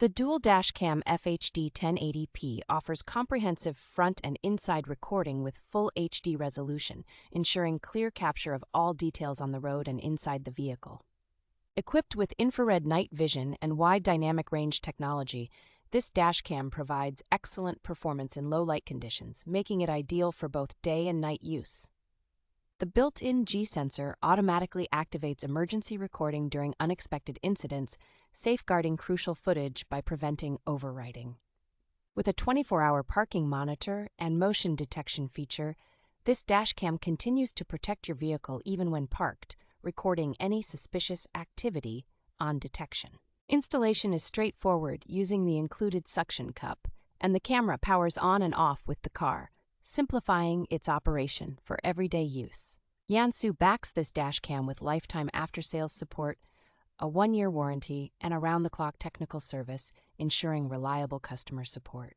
The Dual Dash Cam FHD 1080p offers comprehensive front and inside recording with full HD resolution, ensuring clear capture of all details on the road and inside the vehicle. Equipped with infrared night vision and wide dynamic range technology, this dashcam provides excellent performance in low light conditions, making it ideal for both day and night use. The built-in G-sensor automatically activates emergency recording during unexpected incidents, safeguarding crucial footage by preventing overwriting. With a 24-hour parking monitor and motion detection feature, this dashcam continues to protect your vehicle even when parked, recording any suspicious activity on detection. Installation is straightforward using the included suction cup, and the camera powers on and off with the car, simplifying its operation for everyday use. Yansu backs this dashcam with lifetime after-sales support, a 1-year warranty, and around-the-clock technical service, ensuring reliable customer support.